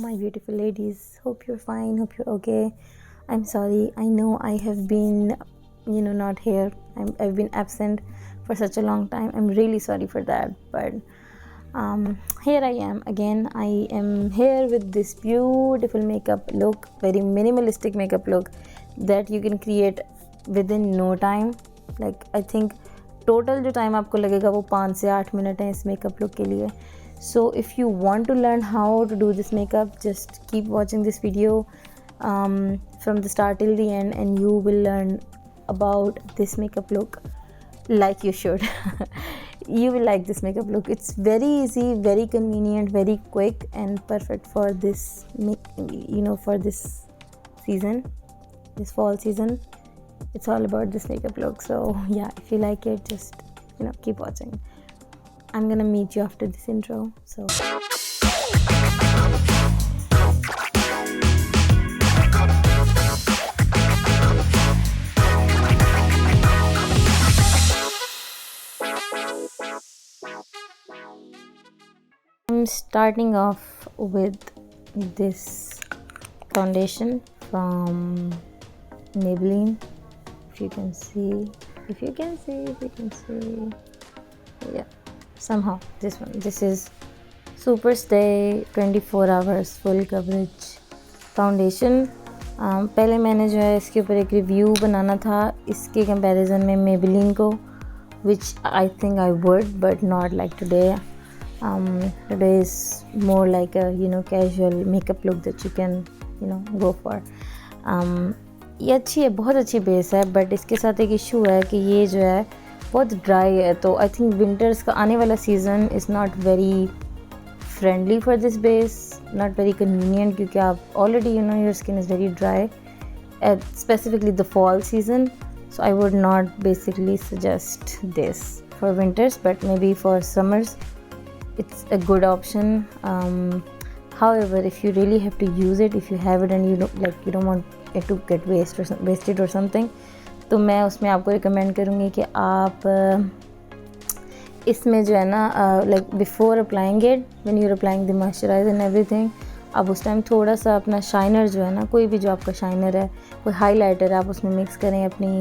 my beautiful ladies. Hope you're fine. Hope you're okay. I'm sorry. I know I have been, not here. I've been absent for such a long time. I'm really sorry for that. But here I am again. I am here with this beautiful makeup look, very minimalistic makeup look that you can create within no time. Like I think total जो time आपको लगेगा वो 5 से 8 minute है इस makeup look के लिए. So if you want to learn how to do this makeup, just keep watching this video from the start till the end, and you will learn about this makeup look like you should. You will like this makeup look. It's very easy, very convenient, very quick, and perfect for this for this season, this fall season. It's all about this makeup look. So yeah, if you like it, just keep watching. I'm gonna meet you after this intro. So I'm starting off with this foundation from Maybelline. If you can see, yeah, somehow this one. This is Super Stay 24 hours full coverage foundation. पहले मैंने जो है इसके ऊपर एक review बनाना था इसके comparison में Maybelline को, which I think I would, but not like today. Today is more like a casual makeup look that you can go for. ये अच्छी है, बहुत अच्छी बेस है, बट इसके साथ एक इशू है कि ये जो है बहुत ड्राई है. तो आई थिंक विंटर्स का आने वाला season is not very friendly for this base, not very convenient, क्योंकि आप already your skin is very dry at specifically the fall season. So I would not basically suggest this for winters, but maybe for summers it's a good option. However, if you really have to use it, if you have it and you don't want it to get wasted or something, तो मैं उसमें आपको recommend करूँगी कि आप इसमें जो है ना like before applying it, when you're applying the moisturizer and everything, आप उस टाइम थोड़ा सा अपना शाइनर जो है ना, कोई भी जो आपका शाइनर है, कोई हाइलाइटर आप उसमें मिक्स करें अपनी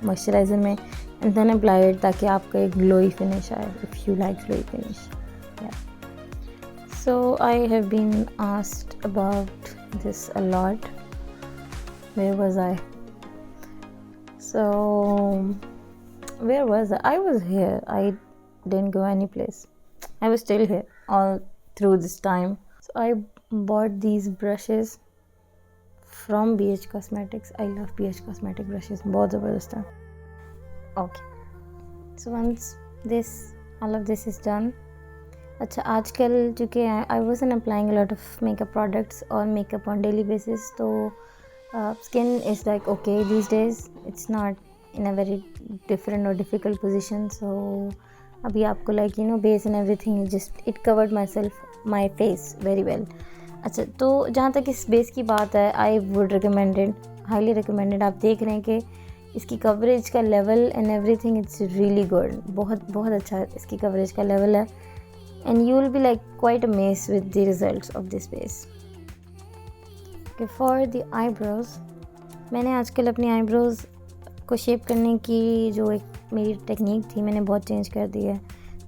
मॉइस्चराइज़र में, and then apply it ताकि आपका एक ग्लोई फिनिश आए, if you like glowy finish. Yeah. So I have been asked about this a lot. Where was I? So where was I? I was here. I didn't go any place. I was still here all through this time. So I bought these brushes from BH Cosmetics. I love BH Cosmetic brushes. बहुत ज़बरदस्त है. Okay. So once all of this is done. अच्छा, आजकल चूँकि I wasn't applying a lot of makeup products or makeup on daily basis, तो skin is like okay these days. It's not in a very different or difficult position. So अभी आपको like base and everything, it covered my face very well. अच्छा, तो जहाँ तक इस base की बात है, I would recommend it, highly recommended. आप देख रहे हैं कि इसकी कवरेज का level and everything it's really good. बहुत बहुत अच्छा इसकी कवरेज का लेवल है, and you will be like quite amazed with the results of this base. Okay, for the eyebrows, मैंने आजकल अपनी आईब्रोज को शेप करने की जो एक मेरी टेक्निक थी, मैंने बहुत चेंज कर दी है.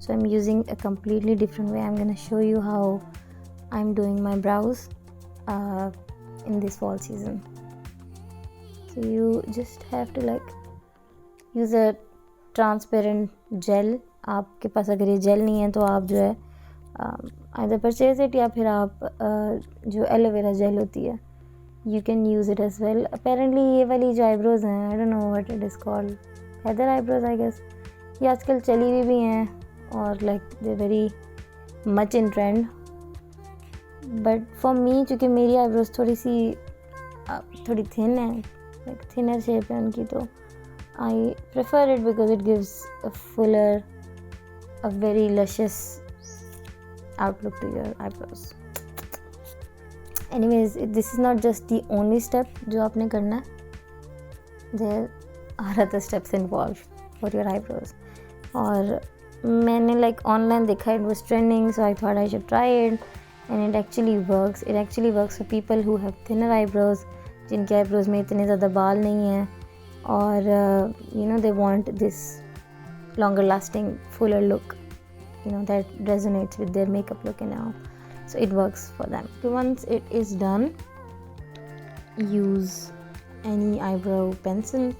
So I am using a completely different way. I am gonna show you how I am doing my brows in this fall season. So you just have to like use a transparent gel. आपके पास अगर ये jail नहीं है तो आप जो है either purchase it, या फिर आप जो एलोवेरा जेल होती है, you can use it as well. Apparently ये वाली जो आईब्रोज हैं, I don't know what it is called, feather eyebrows I guess, ये आजकल चली हुई भी हैं और like they're very much in trend. But for me, चूँकि मेरी आईब्रोज थोड़ी थिन है, like thinner shape है उनकी, तो I prefer it because it gives a very luscious outlook to your eyebrows. Anyways, this is not just the only step जो आपने करना है. There are other steps involved for your eyebrows. और मैंने like online देखा, it was trending, so I thought I should try it. and it actually works for people who have thinner eyebrows, जिनके eyebrows में इतने ज़्यादा बाल नहीं हैं और they want this longer lasting fuller look, that resonates with their makeup look and all, so it works for them. So once it is done, use any eyebrow pencil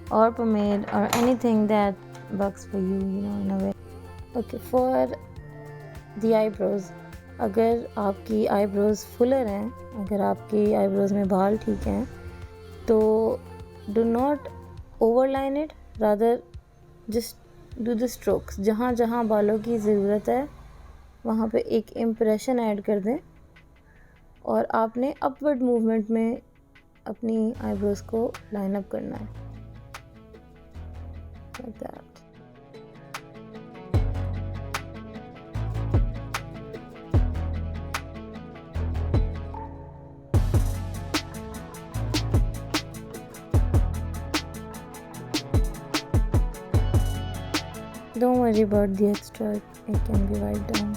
or pomade or anything that works for you, in a way. Okay, for the eyebrows, अगर आपकी eyebrows Fuller हैं, अगर आपकी eyebrows में बाल ठीक हैं, तो do not overline it, rather just do the strokes. जहाँ जहाँ बालों की ज़रूरत है वहाँ पे एक इम्प्रेशन ऐड कर दें और आपने अपवर्ड मूवमेंट में अपनी आईब्रोज को लाइन अप करना है, like that. Don't worry about the extra, it can be wiped down.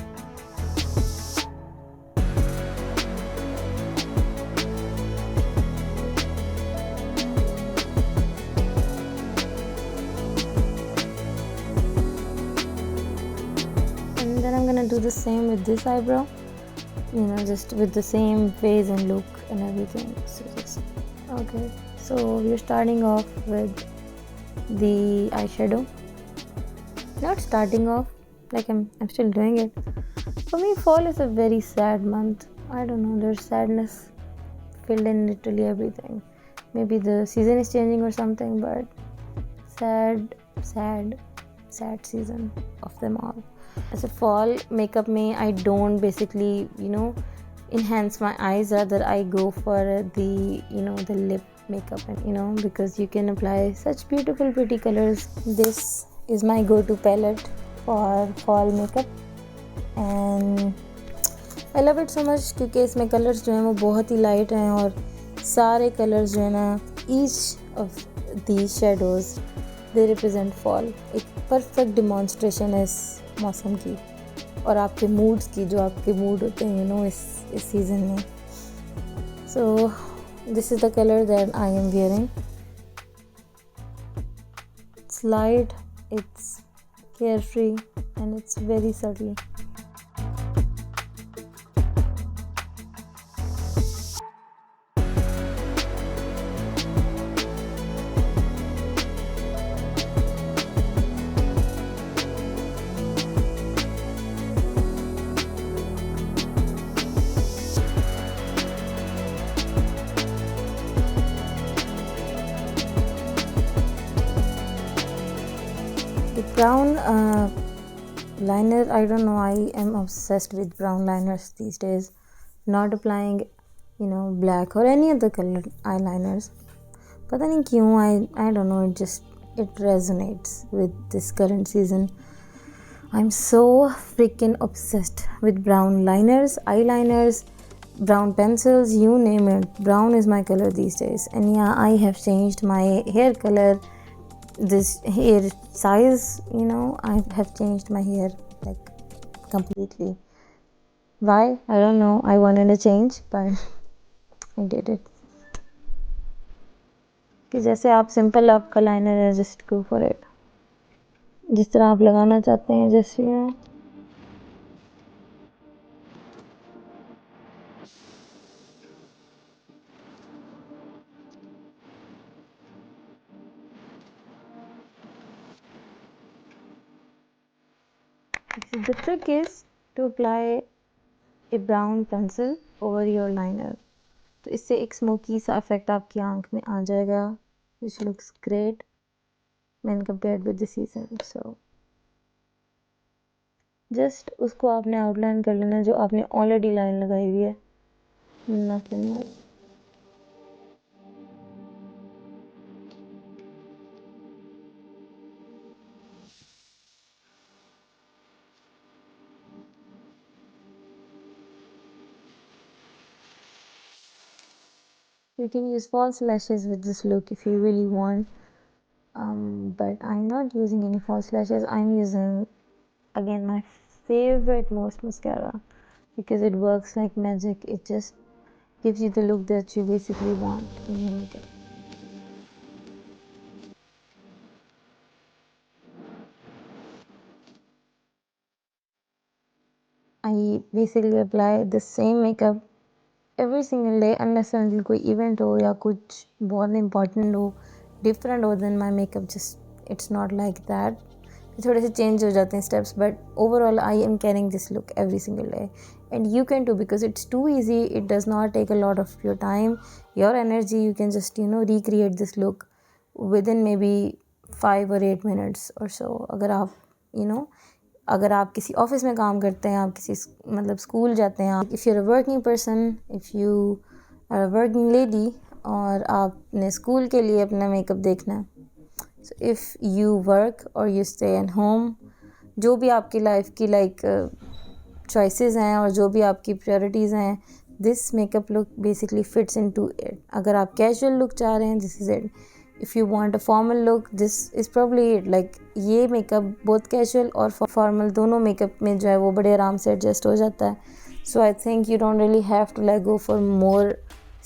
And then I'm gonna do the same with this eyebrow, just with the same phase and look and everything. Okay, so we're starting off with the eyeshadow. Not starting off, like I'm still doing it. For me, fall is a very sad month. I don't know, there's sadness filled in literally everything. Maybe the season is changing or something, but sad season of them all. As a fall makeup में I don't basically enhance my eyes, rather I go for the the lip makeup, and because you can apply such beautiful pretty colors. This is my go-to palette for fall makeup and I love it so much क्योंकि इसमें colours जो हैं वो बहुत ही light हैं और सारे colours जो है ना, each of these shadows they represent fall. एक परफेक्ट डिमॉन्स्ट्रेशन है इस मौसम की और आपके मूड्स की, जो आपके मूड होते हैं इस सीज़न में. So this is the color that I am wearing. It's light, it's carefree, and it's very subtle. Brown liner, I don't know, I am obsessed with brown liners these days. Not applying black or any other color eyeliners. पता नहीं क्यों, I don't know, it resonates with this current season. I'm so freaking obsessed with brown liners, eyeliners, brown pencils, you name it. Brown is my color these days. And yeah, I have changed my hair color, this hair size, I have changed my hair like completely. Why? I don't know. I wanted a change, but I did it. कि जैसे आप simple आपका liner है, just go for it. जिस तरह आप लगाना चाहते हैं, जैसे the trick is to apply a brown pencil over your liner. तो इससे एक स्मोकी सा इफेक्ट आपकी आंख में आ जाएगा, which looks great when compared with the season. So just उसको आपने आउटलाइन कर लेना जो आपने ऑलरेडी लाइन लगाई हुई है. Nothing else. You can use false lashes with this look if you really want, but I'm not using any false lashes. I'm using again my favorite most mascara, because it works like magic. It just gives you the look that you basically want in your makeup. I basically apply the same makeup every single day unless until कोई event हो या कुछ बहुत important हो, different हो, then my makeup just it's not like that. थोड़े से change हो जाते हैं steps, but overall I am carrying this look every single day, and you can too because it's too easy. It does not take a lot of your time, your energy. You can just recreate this look within maybe 5 or 8 minutes or so. अगर आप किसी office में काम करते हैं, आप किसी मतलब स्कूल जाते हैं, आप if you are a working person, if you are a working lady और आपने स्कूल के लिए अपना मेकअप देखना है, सो इफ़ यू वर्क और यू स्टे एट होम, जो भी आपकी लाइफ की चॉइसेस हैं और जो भी आपकी प्रायोरिटीज़ हैं, this makeup look basically fits into it. अगर आप कैजुअल लुक चाह रहे हैं, this is it. If you want a formal look, this is probably it. Like ये मेकअप बहुत कैजुअल और फॉर्मल दोनों मेकअप में जो है वो बड़े आराम से एडजस्ट हो जाता है. So I think you don't really have to like go for more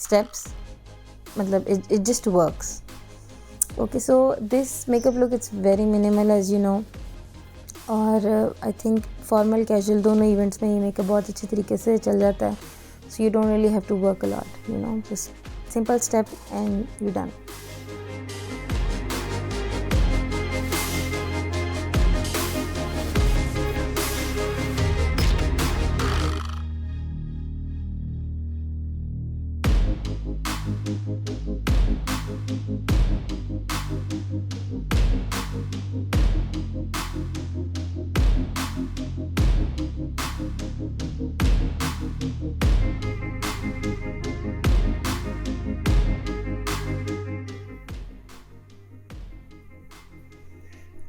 steps. मतलब it just works. Okay, so this makeup look it's very minimal as you know, और आई थिंक फॉर्मल कैजुअल दोनों events में ये makeup बहुत अच्छे तरीके से चल जाता है. So you don't really have to work a lot, just simple step and you done.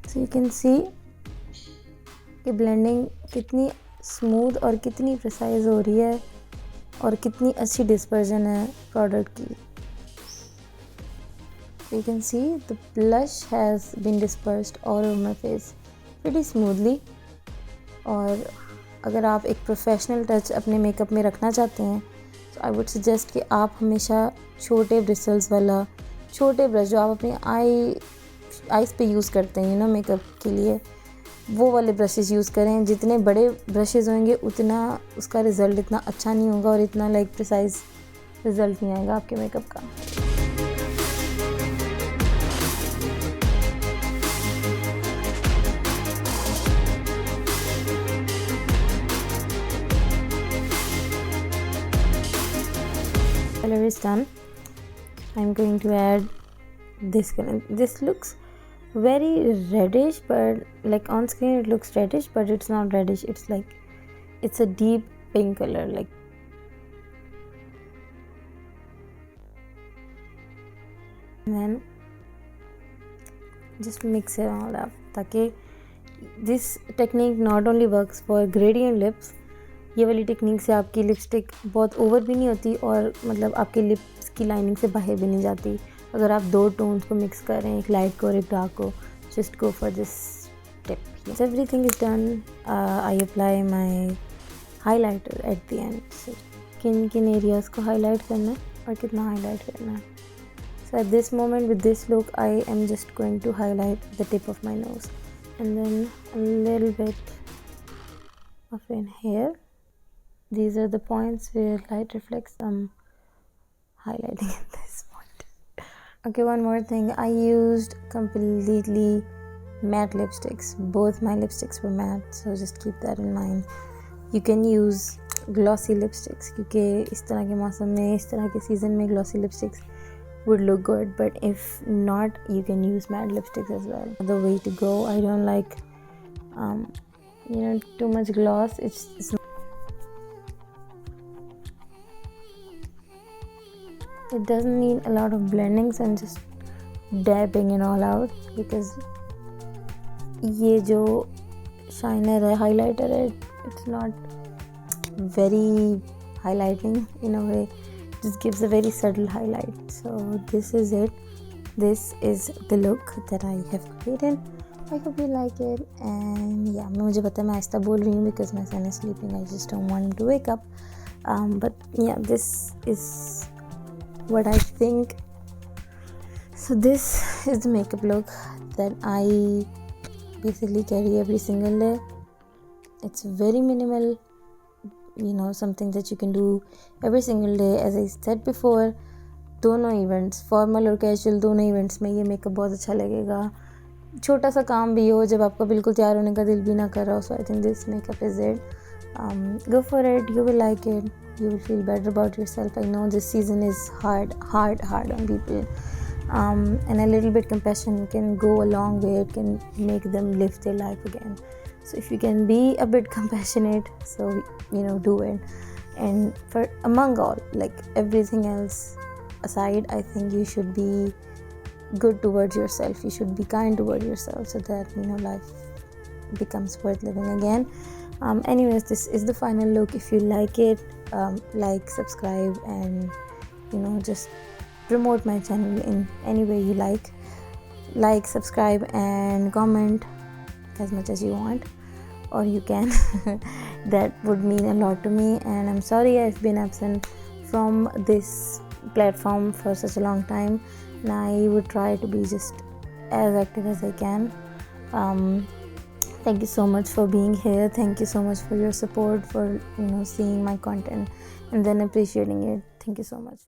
So you can see कि ब्लेंडिंग कितनी स्मूथ और कितनी प्रिसाइज हो रही है और कितनी अच्छी डिस्पर्जन है प्रोडक्ट की. You can see the blush has been dispersed all over my face pretty smoothly. और अगर आप एक प्रोफेशनल टच अपने मेकअप में रखना चाहते हैं, तो आई वुड सजेस्ट कि आप हमेशा छोटे ब्रिसल्स वाला छोटे ब्रश जो आप अपने आईज़ पे यूज़ करते हैं मेकअप के लिए, वो वाले ब्रशेज़ यूज़ करें. जितने बड़े ब्रशेज़ होंगे उतना उसका रिज़ल्ट इतना अच्छा नहीं होगा और इतना प्रिसाइज रिज़ल्ट नहीं आएगा आपके मेकअप का. Color is done. I'm going to add this color. This looks very reddish, but like on screen it looks reddish, but it's not reddish. It's a deep pink color. And then just mix it all up. ताकि this technique not only works for gradient lips, ये वाली technique से आपकी lipstick बहुत over भी नहीं होती और मतलब आपके लिप्स की लाइनिंग से बाहर भी नहीं जाती. अगर आप दो टोन्स को मिक्स करें, एक लाइट को और एक डार्क को, just go for this tip. Everything is done. I apply my highlighter at the end. किन किन एरियाज़ को हाईलाइट करना है और कितना हाईलाइट करना है. So at this moment with this look I am just going to highlight the tip of my nose and then a little bit of in hair. These are the points where light reflects. I'm highlighting at this point. Okay, one more thing. I used completely matte lipsticks. Both my lipsticks were matte, so just keep that in mind. You can use glossy lipsticks क्योंकि इस तरह के मौसम में, इस तरह के season में glossy lipsticks would look good. But if not, you can use matte lipsticks as well. The way to go. I don't like too much gloss. It's it doesn't need a lot of blendings and just dabbing it all out because ये जो shiner है, highlighter है, it's not very highlighting in a way. It just gives a very subtle highlight. So this is it. This is the look that I have created. I hope you like it. And yeah, मुझे पता है मैं आहिस्ता बोल रही हूँ because my son is sleeping. I just don't want him to wake up. But yeah, this is what I think. So this is the makeup look that I basically carry every single day. It's very minimal, something that you can do every single day. As I said before, दोनों events, formal और casual, दोनों events में ये makeup बहुत अच्छा लगेगा. छोटा सा काम भी हो जब आपका बिल्कुल तैयार होने का दिल भी ना कर रहा हो. So I think this makeup is it. Go for it. You will like it. You will feel better about yourself. I know this season is hard on people. And a little bit compassion can go a long way. It can make them live their life again. So if you can be a bit compassionate, so do it. And for among all, like everything else aside, I think you should be good towards yourself. You should be kind towards yourself so that life becomes worth living again. Anyways, this is the final look. If you like it, like, subscribe, and just promote my channel in any way you like. Subscribe, and comment as much as you want, or you can. That would mean a lot to me, and I'm sorry I've been absent from this platform for such a long time, and I would try to be just as active as I can. Thank you so much for being here. Thank you so much for your support, for seeing my content and then appreciating it. Thank you so much.